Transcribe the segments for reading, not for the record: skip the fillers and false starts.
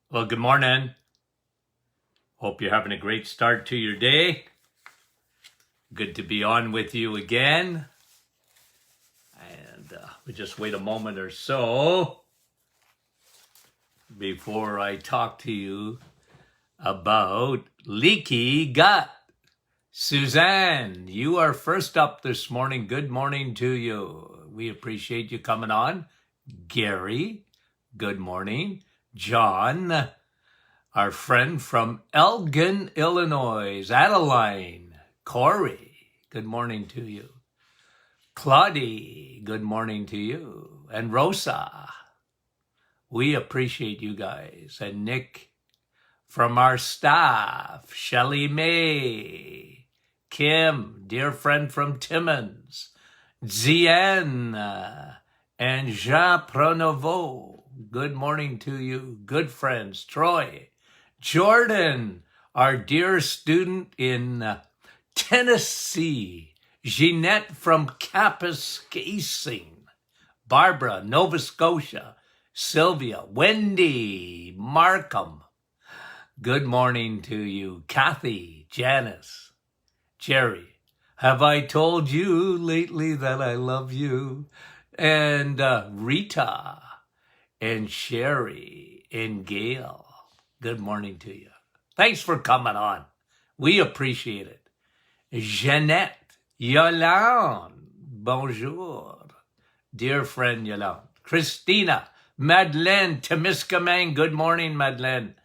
Well, good morning. Hope you're having a great start to your day. Good to be on with you again. And we just wait a moment or so before I talk to you about leaky gut. Suzanne, you are first up this morning. Good morning to you. We appreciate you coming on. Gary, good morning. John, our friend from Elgin, Illinois. Adeline, Corey, good morning to you. Claudie, good morning to you. And Rosa, we appreciate you guys. And Nick from our staff, Shelley May, Kim, dear friend from Timmins, Zienne, and Jean Pronovo, good morning to you. Good friends, Troy, Jordan, our dear student in Tennessee, Jeanette from Kapuskasing, Barbara, Nova Scotia, Sylvia, Wendy, Markham, good morning to you. Kathy, Janice, Jerry, have I told you lately that I love you? And Rita, and Sherry, and Gail, good morning to you. Thanks for coming on. We appreciate it. Jeanette, Yolande, bonjour. Dear friend Yolande. Christina, Madeleine, Temiskaming, good morning, Madeleine.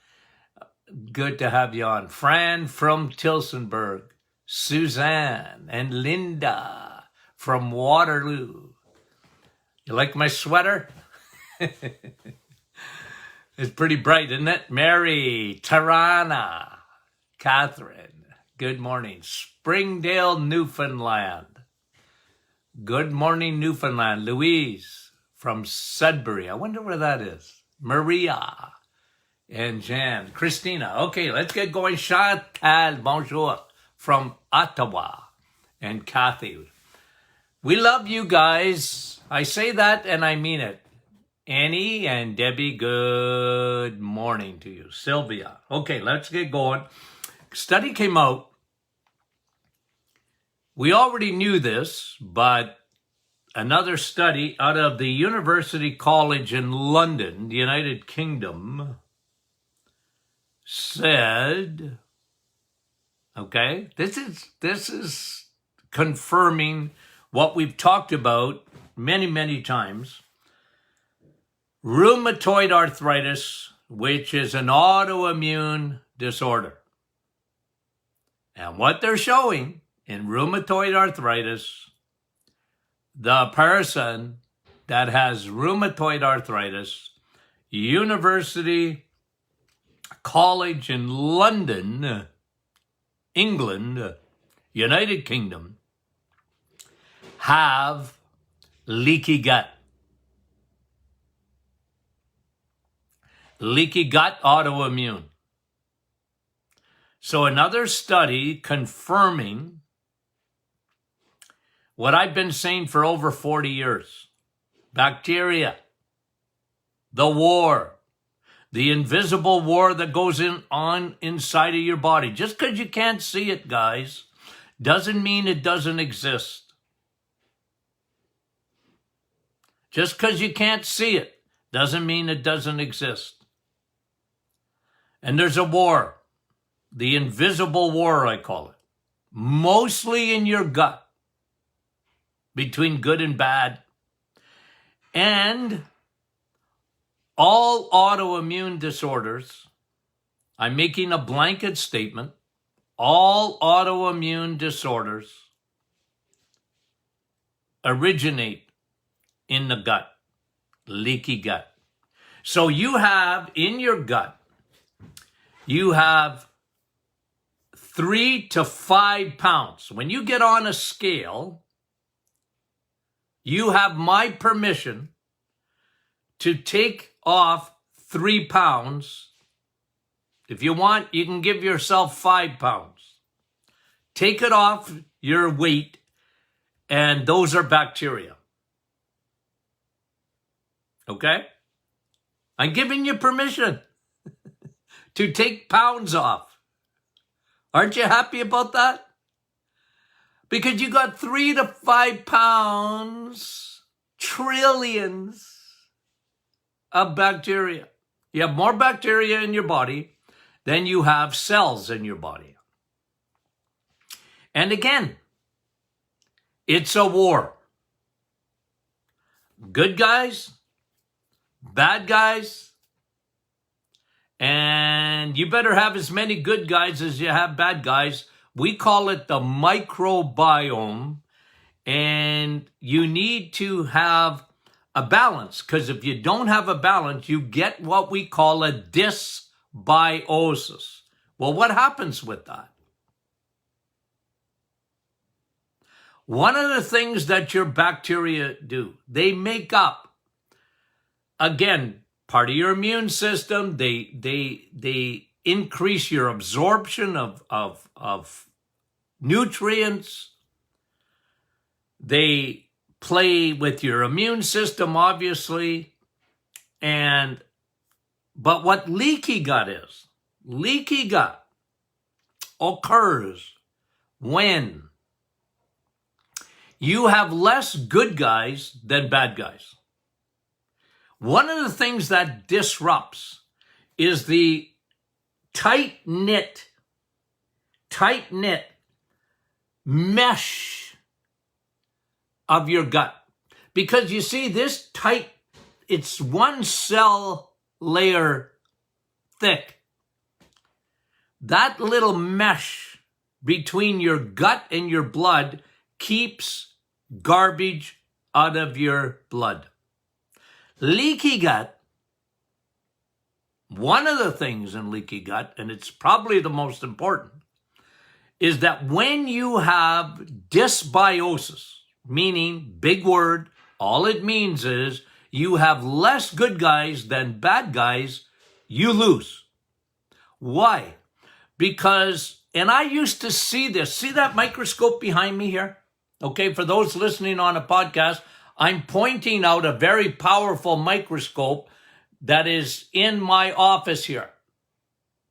Good to have you on. Fran from Tilsonburg, Suzanne, and Linda from Waterloo. You like my sweater? It's pretty bright, isn't it? Mary, Tarana, Catherine, good morning. Springdale, Newfoundland. Good morning, Newfoundland. Louise from Sudbury. I wonder where that is. Maria and Jan. Christina. Okay, let's get going. Chantal, bonjour, from Ottawa. And Kathy. We love you guys. I say that and I mean it. Annie and Debbie, good morning to you. Sylvia. Okay, let's get going. Study came out. We already knew this, but another study out of the University College in London, the United Kingdom, said, okay, this is confirming what we've talked about many, many times. Rheumatoid arthritis, which is an autoimmune disorder. And what they're showing in rheumatoid arthritis, the person that has rheumatoid arthritis, University College in London, England, United Kingdom, have leaky gut. Leaky gut autoimmune. So another study confirming what I've been saying for over 40 years. Bacteria, the war, the invisible war that goes on inside of your body. Just because you can't see it, guys, doesn't mean it doesn't exist. Just because you can't see it doesn't mean it doesn't exist. And there's a war, the invisible war, I call it, mostly in your gut, between good and bad. And all autoimmune disorders, I'm making a blanket statement, all autoimmune disorders originate in the gut, leaky gut. So you have in your gut, you have 3 to 5 pounds. When you get on a scale, you have my permission to take off 3 pounds. If you want, you can give yourself 5 pounds. Take it off your weight, and those are bacteria. Okay? I'm giving you permission. to take pounds off. Aren't you happy about that? Because you got 3 to 5 pounds, trillions of bacteria. You have more bacteria in your body than you have cells in your body. And again, it's a war. Good guys, bad guys, and you better have as many good guys as you have bad guys. We call it the microbiome, and you need to have a balance, because if you don't have a balance, you get what we call a dysbiosis. Well, what happens with that? One of the things that your bacteria do, they make up, again, part of your immune system. They increase your absorption of nutrients. They play with your immune system, obviously. But what leaky gut is, leaky gut occurs when you have less good guys than bad guys. One of the things that disrupts is the tight-knit mesh of your gut. Because you see, this tight, it's one cell layer thick. That little mesh between your gut and your blood keeps garbage out of your blood. Leaky gut, one of the things in leaky gut, and it's probably the most important, is that when you have dysbiosis, meaning, big word, all it means is you have less good guys than bad guys, you lose. Why? Because, and I used to see this, see that microscope behind me here? Okay, for those listening on a podcast, I'm pointing out a very powerful microscope that is in my office here.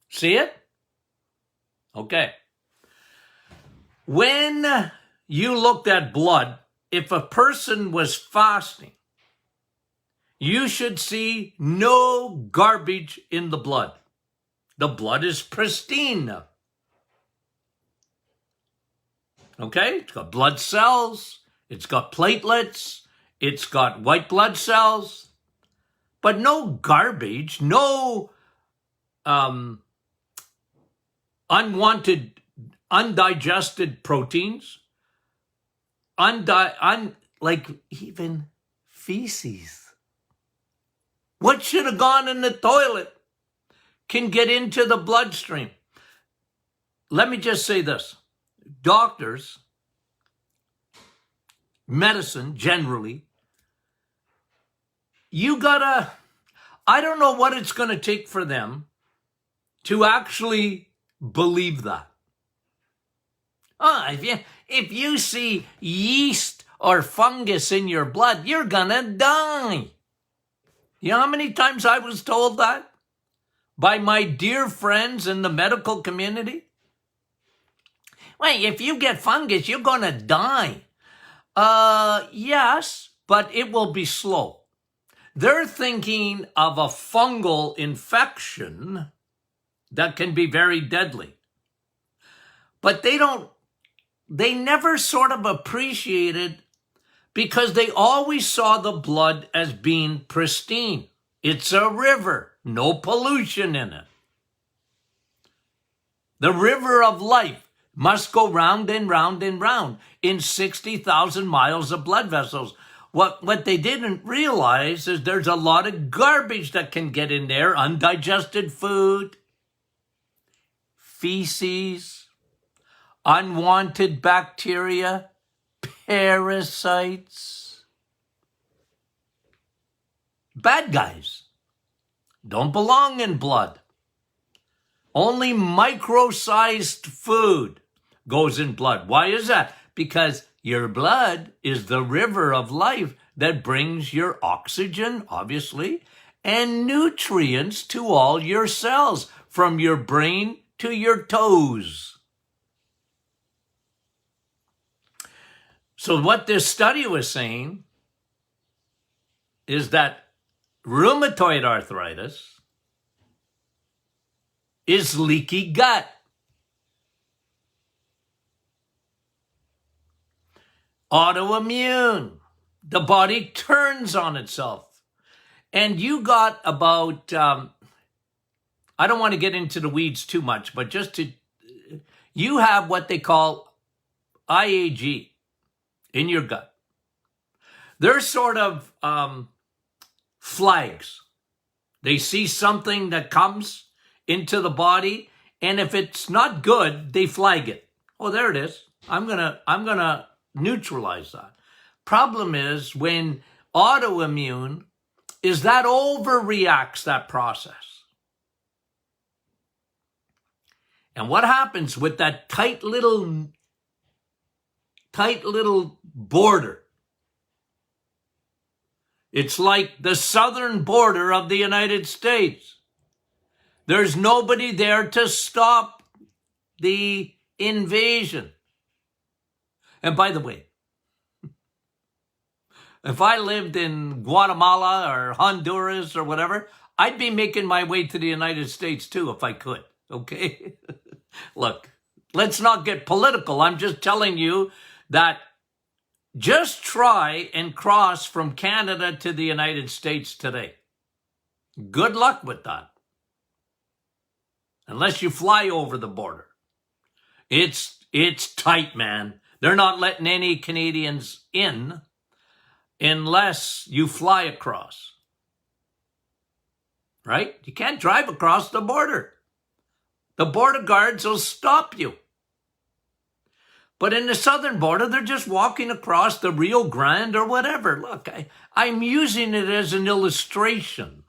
See it? Okay. When you looked at blood, if a person was fasting, you should see no garbage in the blood. The blood is pristine. Okay, it's got blood cells, it's got platelets, it's got white blood cells, but no garbage, no unwanted, undigested proteins, like even feces. What should have gone in the toilet can get into the bloodstream. Let me just say this. Doctors, medicine generally, I don't know what it's going to take for them to actually believe that. If you see yeast or fungus in your blood, you're going to die. You know how many times I was told that by my dear friends in the medical community? Wait, if you get fungus, you're going to die. Yes, but it will be slow. They're thinking of a fungal infection that can be very deadly. But they never sort of appreciated, because they always saw the blood as being pristine. It's a river, no pollution in it. The river of life must go round and round and round in 60,000 miles of blood vessels. What they didn't realize is there's a lot of garbage that can get in there, undigested food, feces, unwanted bacteria, parasites. Bad guys don't belong in blood. Only micro-sized food goes in blood. Why is that? Because your blood is the river of life that brings your oxygen, obviously, and nutrients to all your cells, from your brain to your toes. So what this study was saying is that rheumatoid arthritis is leaky gut. Autoimmune. The body turns on itself. And you got about, I don't want to get into the weeds too much, but you have what they call IAG in your gut. They're sort of flags. They see something that comes into the body, and if it's not good, they flag it. Oh, there it is. I'm gonna neutralize that. Problem is when autoimmune is that overreacts that process. And what happens with that tight little border? It's like the southern border of the United States. There's nobody there to stop the invasion. And by the way, if I lived in Guatemala or Honduras or whatever, I'd be making my way to the United States too if I could, okay? Look, let's not get political. I'm just telling you that just try and cross from Canada to the United States today. Good luck with that. Unless you fly over the border. It's tight, man. They're not letting any Canadians in unless you fly across. Right? You can't drive across the border. The border guards will stop you. But in the southern border, they're just walking across the Rio Grande or whatever. Look, I'm using it as an illustration.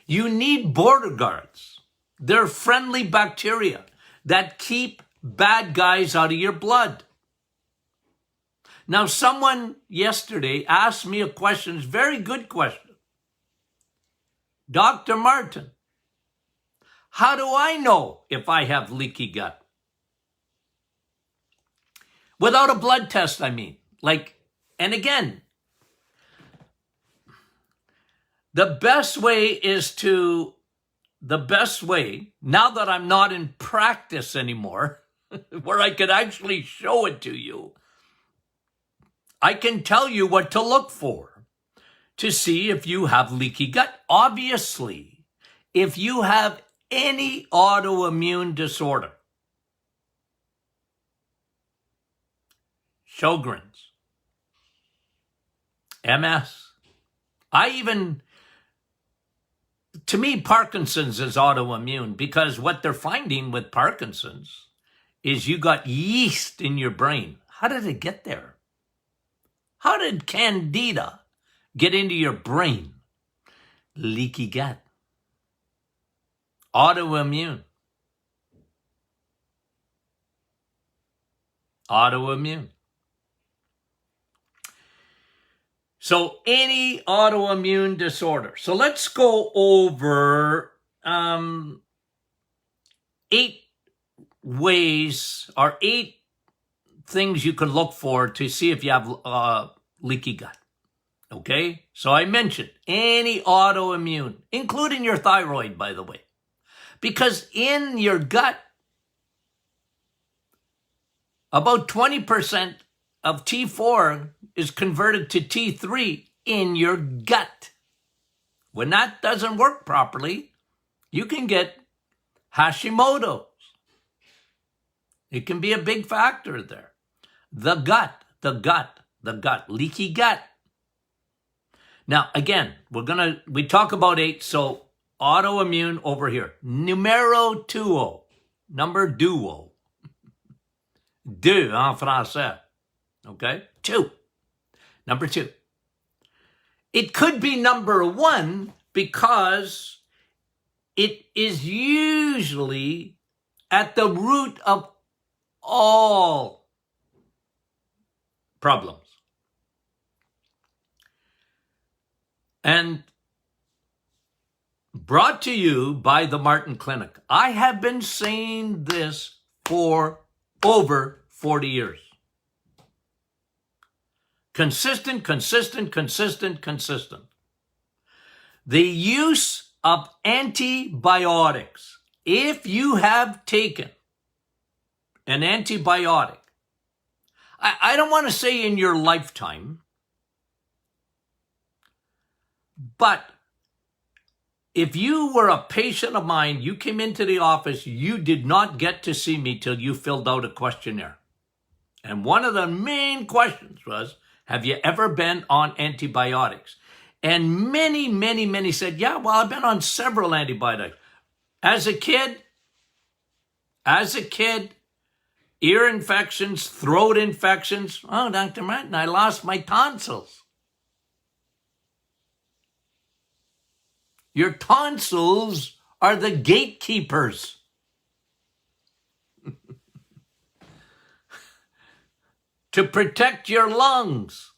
You need border guards. They're friendly bacteria that keep bad guys out of your blood. Now, someone yesterday asked me a question, it's a very good question. Dr. Martin, how do I know if I have leaky gut? Without a blood test, I mean. And again, the best way, now that I'm not in practice anymore, where I could actually show it to you, I can tell you what to look for to see if you have leaky gut. Obviously, if you have any autoimmune disorder, Sjogren's, MS, to me, Parkinson's is autoimmune, because what they're finding with Parkinson's is you got yeast in your brain. How did it get there? How did Candida get into your brain? Leaky gut. Autoimmune. Autoimmune. So any autoimmune disorder. So let's go over 8 ways or 8 things you can look for to see if you have leaky gut. Okay? So I mentioned any autoimmune, including your thyroid, by the way. Because in your gut, about 20% of T4 is converted to T3 in your gut. When that doesn't work properly, you can get Hashimoto's. It can be a big factor there. The gut, leaky gut. Now, again, we talk about 8, so autoimmune over here. Numero 2, number duo. Deux en français. Okay? 2. Number 2. It could be number 1 because it is usually at the root of all problems. And Brought to you by the Martin Clinic. I have been saying this for over 40 years. Consistent. The use of antibiotics. If you have taken an antibiotic, I don't want to say in your lifetime, but if you were a patient of mine, you came into the office, you did not get to see me till you filled out a questionnaire. And one of the main questions was, have you ever been on antibiotics? And many said, yeah, well, I've been on several antibiotics. As a kid, ear infections, throat infections. Oh, Dr. Martin, I lost my tonsils. Your tonsils are the gatekeepers. To protect your lungs.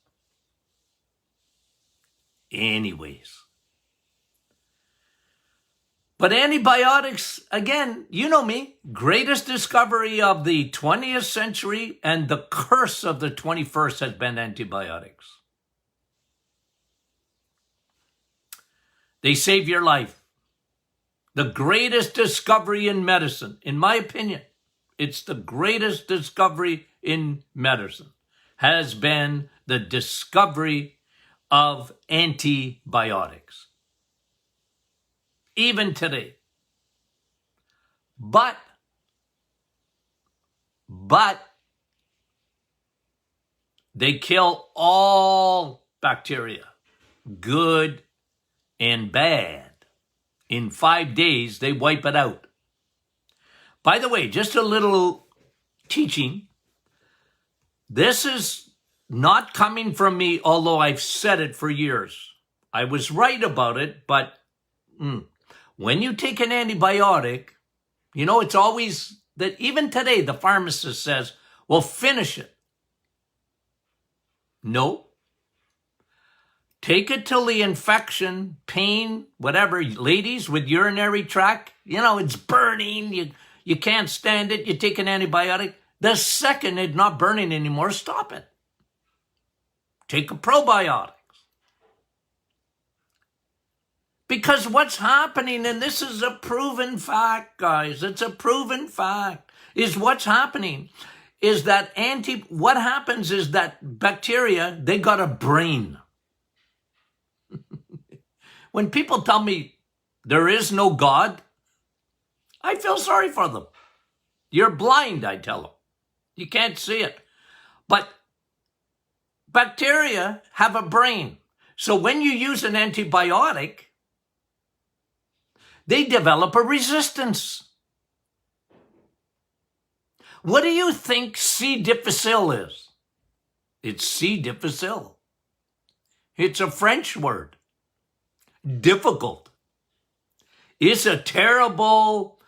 Anyways. But antibiotics, again, you know me, greatest discovery of the 20th century and the curse of the 21st has been antibiotics. They save your life. The greatest discovery in medicine, in my opinion, it's the greatest discovery in medicine, has been the discovery of antibiotics. Even today. But they kill all bacteria, good and bad. In 5 days, they wipe it out. By the way, just a little teaching. This is not coming from me, although I've said it for years. I was right about it, but when you take an antibiotic, you know, it's always that even today, the pharmacist says, well, finish it. No. Take it till the infection, pain, whatever, ladies with urinary tract, you know, it's burning, you can't stand it, you take an antibiotic. The second it's not burning anymore, stop it. Take a probiotic. Because what's happening, and this is a proven fact, guys, it's a proven fact, is what's happening is that what happens is that bacteria, they got a brain. When people tell me there is no God, I feel sorry for them. You're blind, I tell them. You can't see it. But bacteria have a brain. So when you use an antibiotic, they develop a resistance. What do you think C. difficile is? It's C. difficile. It's a French word. Difficult. It's a terrible,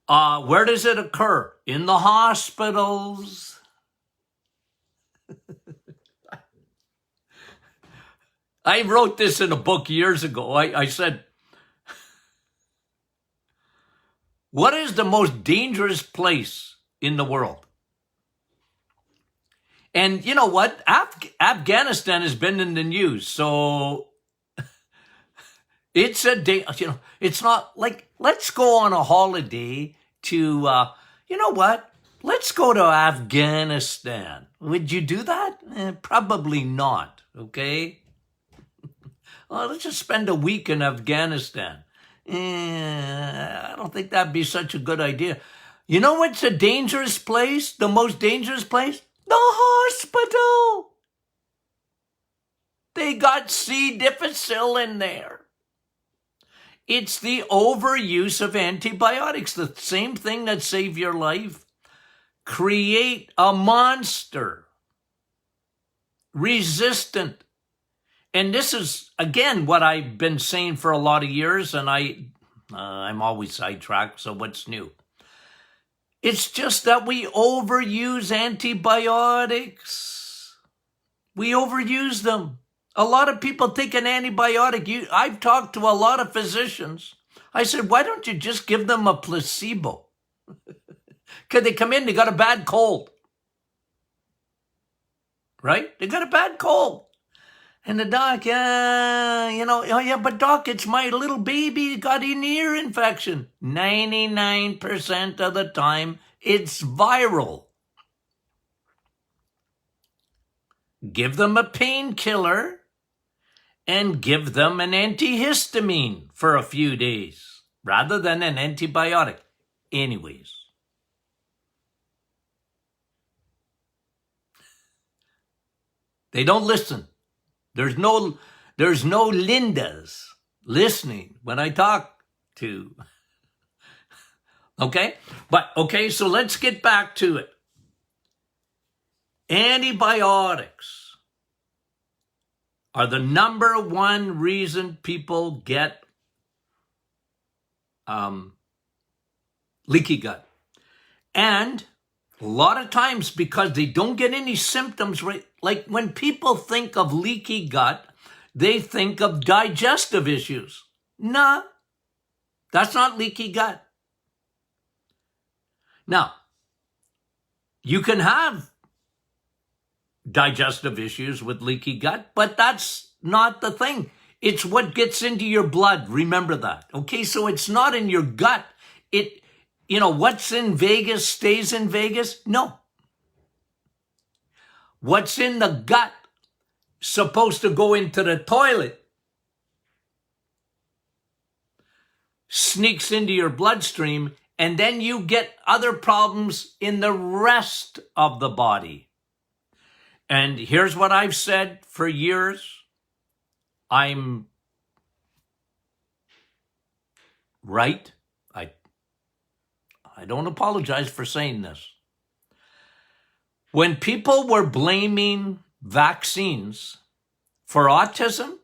where does it occur? In the hospitals. I wrote this in a book years ago. I said, what is the most dangerous place in the world? And you know what? Afghanistan has been in the news, so it's it's not like, let's go on a holiday to, you know what? Let's go to Afghanistan. Would you do that? Probably not, okay? Well, let's just spend a week in Afghanistan. I don't think that'd be such a good idea. You know what's a dangerous place? The most dangerous place? The hospital. They got C. difficile in there. It's the overuse of antibiotics, the same thing that save your life. Create a monster. Resistant. And this is, again, what I've been saying for a lot of years, and I'm always sidetracked, so what's new? It's just that we overuse antibiotics. We overuse them. A lot of people take an antibiotic. I've talked to a lot of physicians, I said, why don't you just give them a placebo? Because they come in, they got a bad cold. Right? They got a bad cold. And the doc, oh yeah, but doc, it's my little baby got an ear infection. 99% of the time, it's viral. Give them a painkiller and give them an antihistamine for a few days rather than an antibiotic. Anyways. They don't listen. There's no Lindas listening when I talk to. Okay? So let's get back to it. Antibiotics are the number one reason people get leaky gut. And a lot of times because they don't get any symptoms, right? Like when people think of leaky gut, they think of digestive issues. Nah, that's not leaky gut. Now, you can have digestive issues with leaky gut, but that's not the thing. It's what gets into your blood. Remember that. Okay, so it's not in your gut. What's in Vegas stays in Vegas? No. What's in the gut supposed to go into the toilet sneaks into your bloodstream, and then you get other problems in the rest of the body. And here's what I've said for years. I'm right. I don't apologize for saying this. When people were blaming vaccines for autism,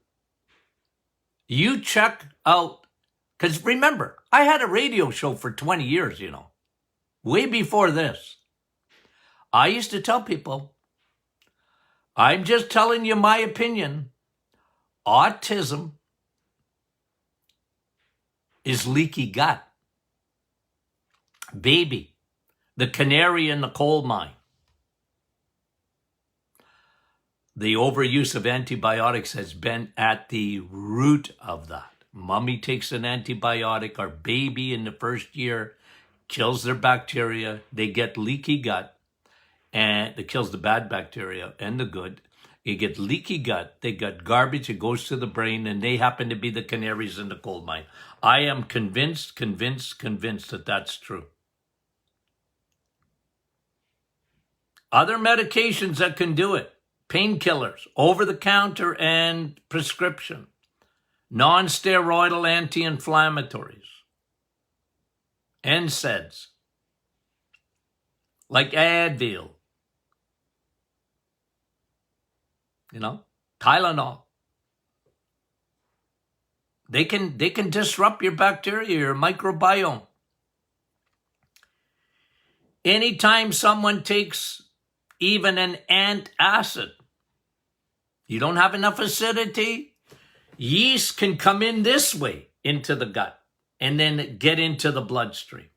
you check out, because remember, I had a radio show for 20 years, way before this. I used to tell people, I'm just telling you my opinion. Autism is leaky gut. Baby, the canary in the coal mine. The overuse of antibiotics has been at the root of that. Mommy takes an antibiotic, our baby in the first year kills their bacteria. They get leaky gut, and it kills the bad bacteria and the good. You get leaky gut, they got garbage, it goes to the brain, and they happen to be the canaries in the coal mine. I am convinced that that's true. Other medications that can do it, painkillers, over-the-counter and prescription, non-steroidal anti-inflammatories, NSAIDs, like Advil, Tylenol. They can disrupt your bacteria, your microbiome. Anytime someone takes even an antacid, you don't have enough acidity, yeast can come in this way into the gut and then get into the bloodstream.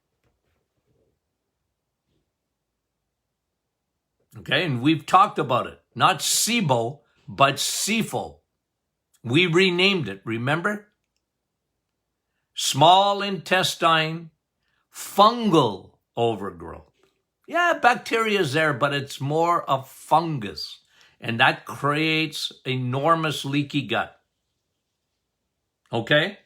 Okay, and we've talked about it. Not SIBO, but SIFO. We renamed it, remember? Small intestine fungal overgrowth. Yeah, bacteria is there, but it's more of fungus. And that creates enormous leaky gut. Okay?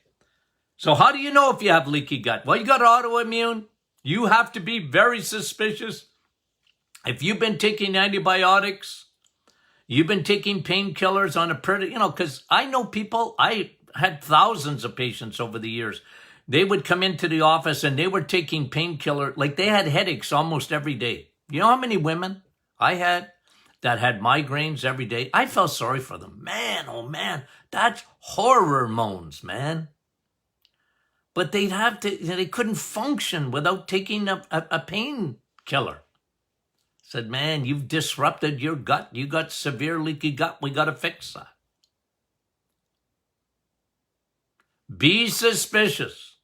So how do you know if you have leaky gut? Well, you got autoimmune. You have to be very suspicious. If you've been taking antibiotics, you've been taking painkillers on a pretty, because I know people, I had thousands of patients over the years. They would come into the office and they were taking painkiller, like they had headaches almost every day. You know how many women I had that had migraines every day? I felt sorry for them. Man, oh man, that's hormones, man. But they'd have to, they couldn't function without taking a painkiller. Said, man, you've disrupted your gut. You got severe leaky gut. We got to fix that. Be suspicious.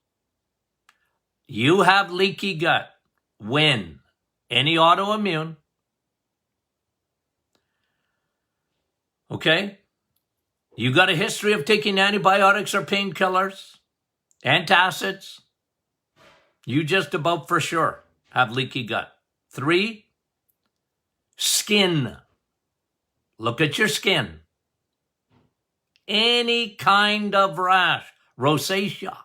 You have leaky gut when any autoimmune, okay? You got a history of taking antibiotics or painkillers, antacids, you just about for sure have leaky gut. 3, skin. Look at your skin. Any kind of rash, rosacea,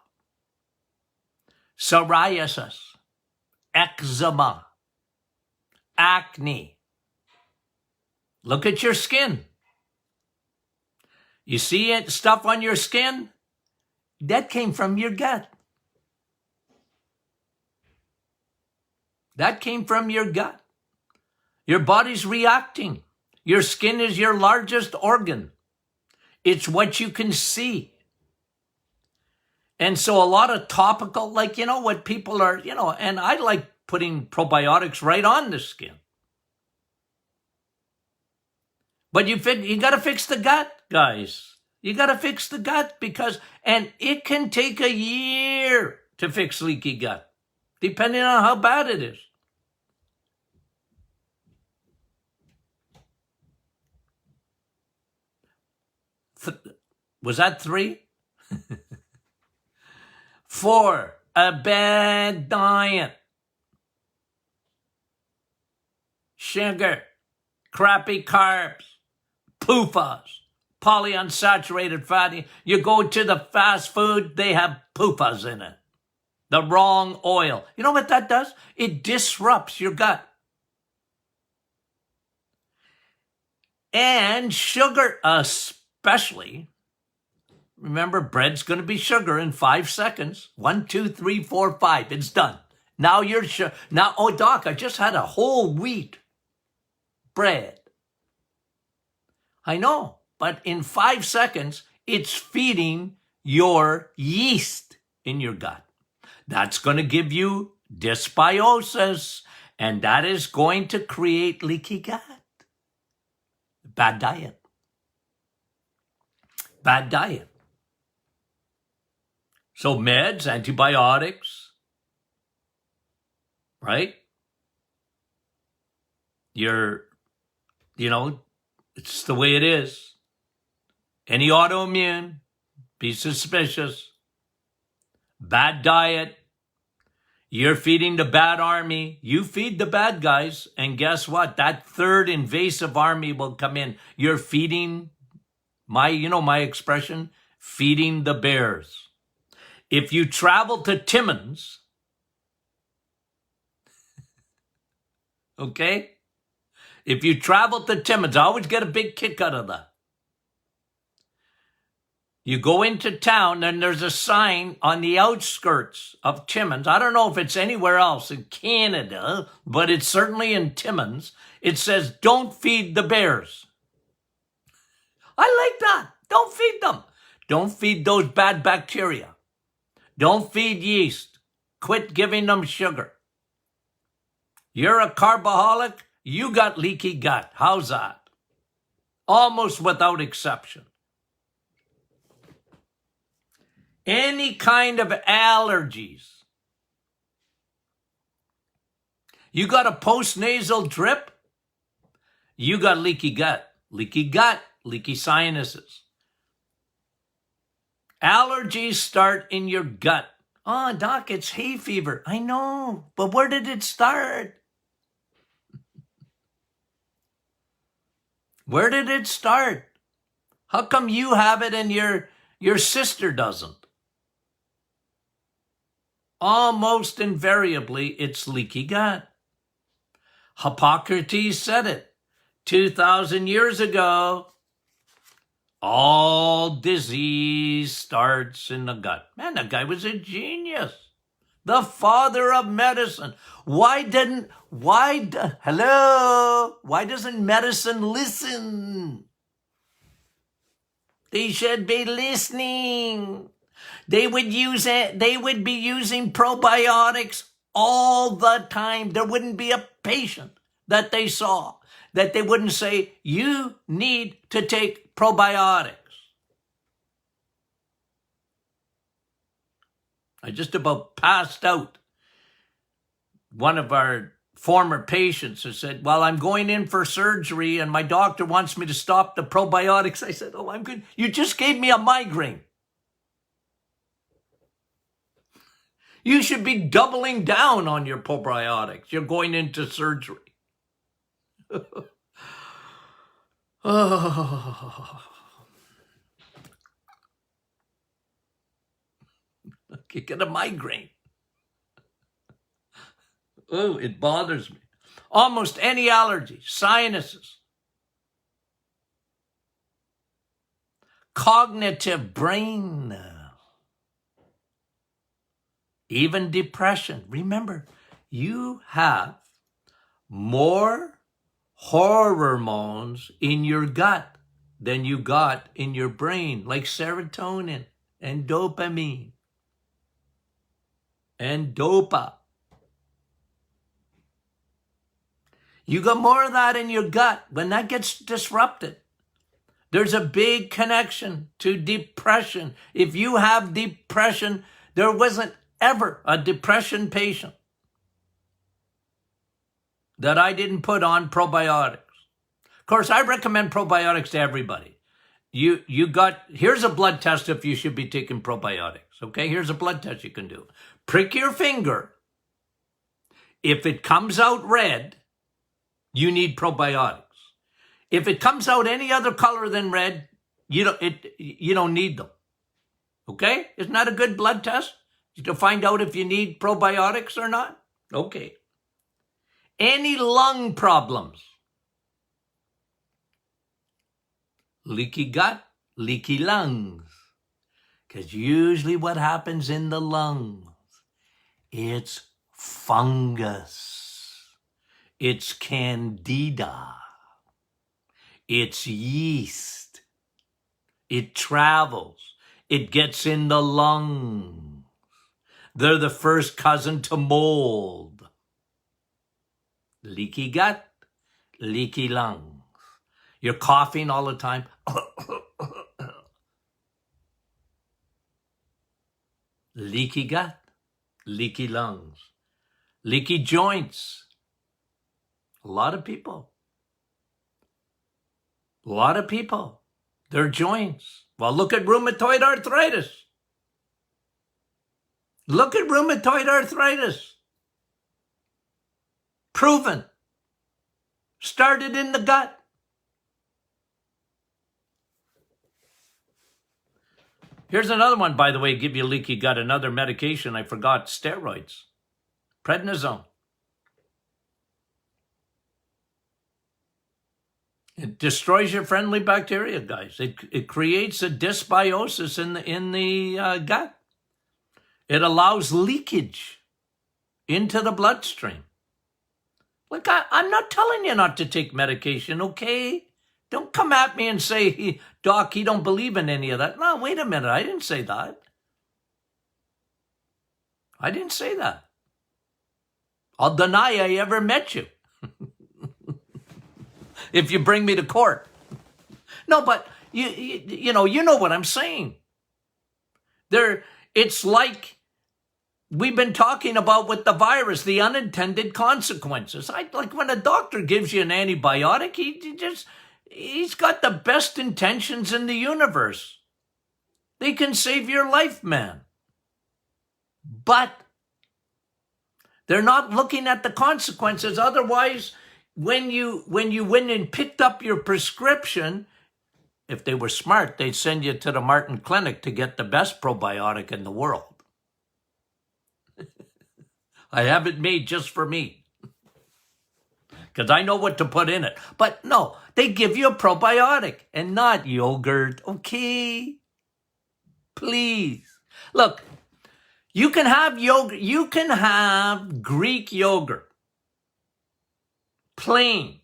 psoriasis, eczema, acne. Look at your skin. You see it, stuff on your skin? That came from your gut. That came from your gut. Your body's reacting. Your skin is your largest organ. It's what you can see. And so a lot of topical, like, what people are, and I like putting probiotics right on the skin. But you got to fix the gut, guys. You got to fix the gut and it can take a year to fix leaky gut, depending on how bad it is. Was that 3? 4, a bad diet. Sugar, crappy carbs, PUFAs, polyunsaturated fatty. You go to the fast food, they have PUFAs in it. The wrong oil. You know what that does? It disrupts your gut. And sugar especially. Remember, bread's going to be sugar in 5 seconds. 1, 2, 3, 4, 5. It's done. Now you're sure. Now, oh, Doc, I just had a whole wheat bread. I know, but in 5 seconds, it's feeding your yeast in your gut. That's going to give you dysbiosis, and that is going to create leaky gut. Bad diet. Bad diet. So meds, antibiotics, right? It's the way it is. Any autoimmune, be suspicious. Bad diet. You're feeding the bad army. You feed the bad guys, and guess what? That third invasive army will come in. You're feeding my expression, feeding the bears. If you travel to Timmins, okay? If you travel to Timmins, I always get a big kick out of that. You go into town and there's a sign on the outskirts of Timmins. I don't know if it's anywhere else in Canada, but it's certainly in Timmins. It says, don't feed the bears. I like that. Don't feed them. Don't feed those bad bacteria. Don't feed yeast. Quit giving them sugar. You're a carboholic. You got leaky gut. How's that? Almost without exception. Any kind of allergies. You got a postnasal drip? You got leaky gut. Leaky gut, leaky sinuses. Allergies start in your gut. Oh, Doc, it's hay fever. I know, but where did it start? Where did it start? How come you have it and your sister doesn't? Almost invariably, it's leaky gut. Hippocrates said it 2,000 years ago. All disease starts in the gut. Man, that guy was a genius. The father of medicine. Why doesn't medicine listen? They should be listening. They would be using probiotics all the time. There wouldn't be a patient that they saw that they wouldn't say, you need to take probiotics. I just about passed out one of our former patients has said, well, I'm going in for surgery and my doctor wants me to stop the probiotics. I said, oh, I'm good. You just gave me a migraine. You should be doubling down on your probiotics. You're going into surgery. Oh. You get a migraine. Oh, it bothers me. Almost any allergy, sinuses, cognitive brain, even depression. Remember, you have more hormones in your gut than you got in your brain, like serotonin and dopamine and dopa. You got more of that in your gut. When that gets disrupted, there's a big connection to depression. If you have depression, there wasn't ever a depression patient that I didn't put on probiotics. Of course, I recommend probiotics to everybody. Here's a blood test if you should be taking probiotics. Okay, here's a blood test you can do. Prick your finger. If it comes out red, you need probiotics. If it comes out any other color than red, you don't need them. Okay? Isn't that a good blood test to find out if you need probiotics or not? Okay. Any lung problems? Leaky gut, leaky lungs. Because usually what happens in the lungs, it's fungus. It's candida. It's yeast. It travels. It gets in the lungs. They're the first cousin to mold. Leaky gut, leaky lungs. You're coughing all the time. Leaky gut, leaky lungs. Leaky joints. A lot of people, their joints. Well, look at rheumatoid arthritis. Look at rheumatoid arthritis. Proven. Started in the gut. Here's another one, by the way, give you leaky gut. Another medication I forgot, steroids. Prednisone. It destroys your friendly bacteria, guys. It creates a dysbiosis in the gut. It allows leakage into the bloodstream. Look, I'm not telling you not to take medication, okay? Don't come at me and say, Doc, he don't believe in any of that. No, wait a minute. I didn't say that. I didn't say that. I'll deny I ever met you. If you bring me to court. No, but you know what I'm saying. It's like we've been talking about with the virus, the unintended consequences. Like when a doctor gives you an antibiotic, he's got the best intentions in the universe. They can save your life, man. But they're not looking at the consequences. Otherwise, when you went and picked up your prescription, if they were smart, they'd send you to the Martin Clinic to get the best probiotic in the world. I have it made just for me, because I know what to put in it. But no, they give you a probiotic and not yogurt, okay? Please. Look, you can have yogurt. You can have Greek yogurt. Plain.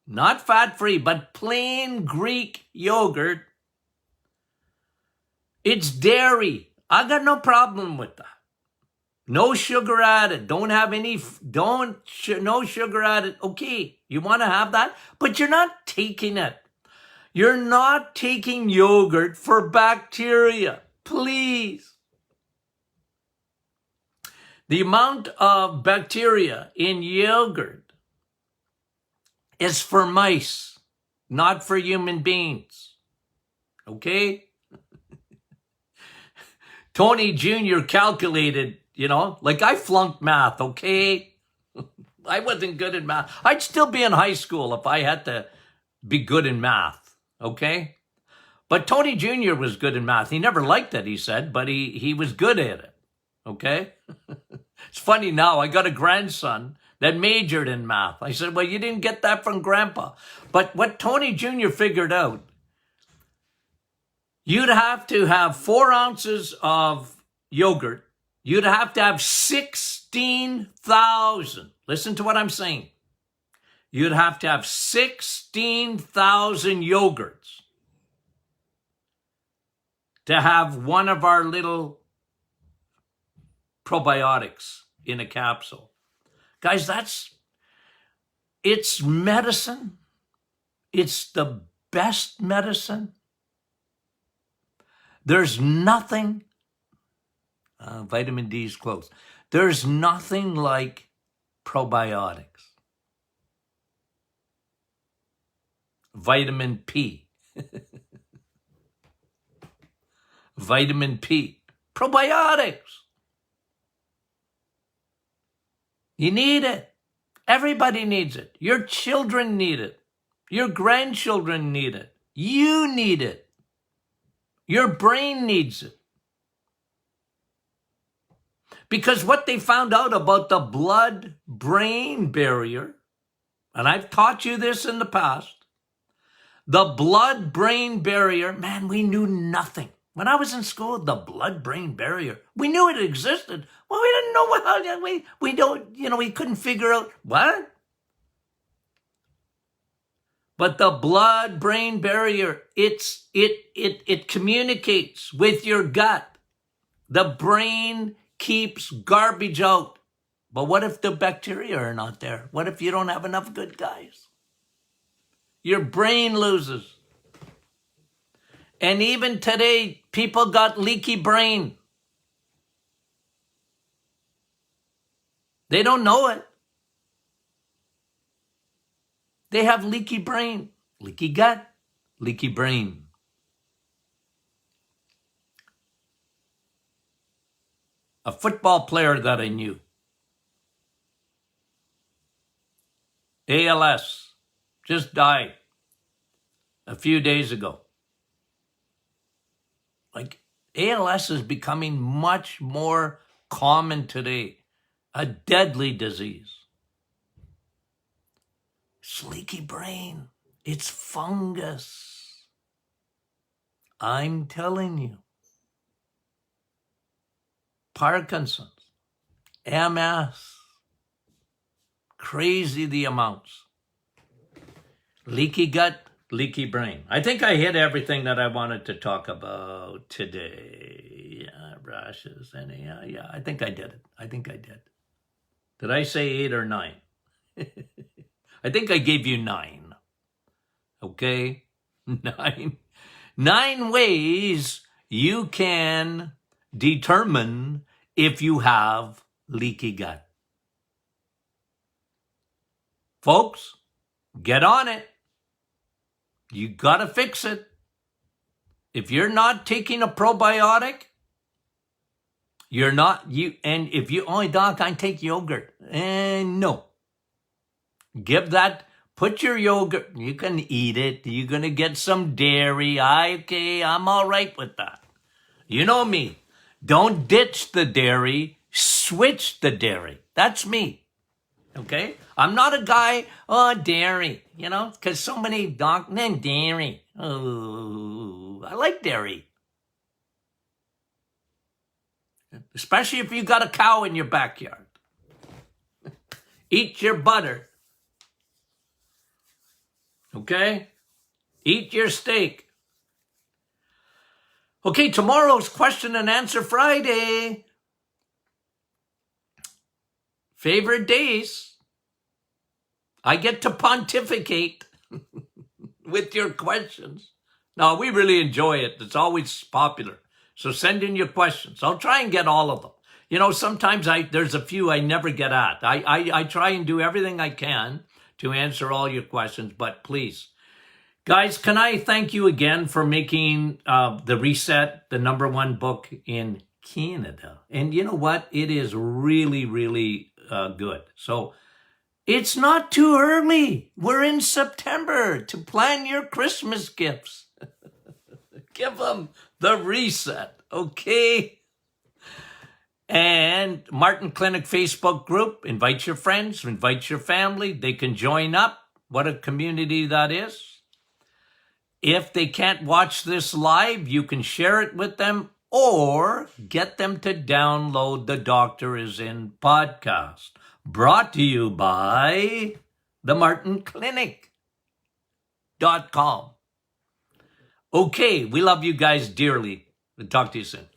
Not fat-free, but plain Greek yogurt. It's dairy. I got no problem with that. No sugar added. Don't have any, no sugar added. Okay, you want to have that, but you're not taking it. You're not taking yogurt for bacteria. Please. The amount of bacteria in yogurt is for mice, not for human beings. Okay? Tony Jr. calculated, like I flunked math, okay? I wasn't good in math. I'd still be in high school if I had to be good in math, okay? But Tony Jr. was good in math. He never liked it, he said, but he was good at it, okay? It's funny now, I got a grandson that majored in math. I said, well, you didn't get that from Grandpa. But what Tony Jr. figured out, you'd have to have 4 ounces of yogurt. You'd have to have 16,000. Listen to what I'm saying. You'd have to have 16,000 yogurts to have one of our little probiotics in a capsule. Guys, it's medicine. It's the best medicine. There's nothing, vitamin D is close. There's nothing like probiotics. Vitamin P. Vitamin P. Probiotics. You need it. Everybody needs it. Your children need it. Your grandchildren need it. You need it. Your brain needs it. Because what they found out about the blood-brain barrier, and I've taught you this in the past, the blood-brain barrier, man, we knew nothing. When I was in school, the blood-brain barrier, we knew it existed. Well, we didn't know we don't, we couldn't figure out what. But the blood-brain barrier, it communicates with your gut. The brain keeps garbage out. But what if the bacteria are not there? What if you don't have enough good guys? Your brain loses. And even today, people got leaky brain. They don't know it. They have leaky brain, leaky gut, leaky brain. A football player that I knew, ALS, just died a few days ago. Like, ALS is becoming much more common today, a deadly disease. It's leaky brain. It's fungus. I'm telling you. Parkinson's, MS, crazy the amounts. Leaky gut, leaky brain. I think I hit everything that I wanted to talk about today. Yeah, rashes, and yeah, I think I did it. Did I say 8 or 9? I think I gave you 9. Okay? 9. 9 ways you can determine if you have leaky gut. Folks, get on it. You got to fix it. If you're not taking a probiotic, and if you, oh, doc, I take yogurt. No. Put your yogurt, you can eat it. You're going to get some dairy. Okay, I'm all right with that. You know me. Don't ditch the dairy, switch the dairy. That's me. Okay? I'm not a guy, dairy, because so many dairy. Oh, I like dairy. Especially if you got a cow in your backyard. Eat your butter. Okay? Eat your steak. Okay, tomorrow's question and answer Friday. Favorite days. I get to pontificate with your questions. No, we really enjoy it. It's always popular. So send in your questions. I'll try and get all of them. You know, sometimes there's a few I never get at. I try and do everything I can to answer all your questions, but please, guys, can I thank you again for making The Reset the #1 book in Canada? And you know what? It is really, really good. So it's not too early. We're in September to plan your Christmas gifts. Give them The Reset, okay? And Martin Clinic Facebook group, invite your friends, invite your family. They can join up. What a community that is. If they can't watch this live, you can share it with them or get them to download The Doctor Is In podcast. Brought to you by themartinclinic.com. Okay, we love you guys dearly. We'll talk to you soon.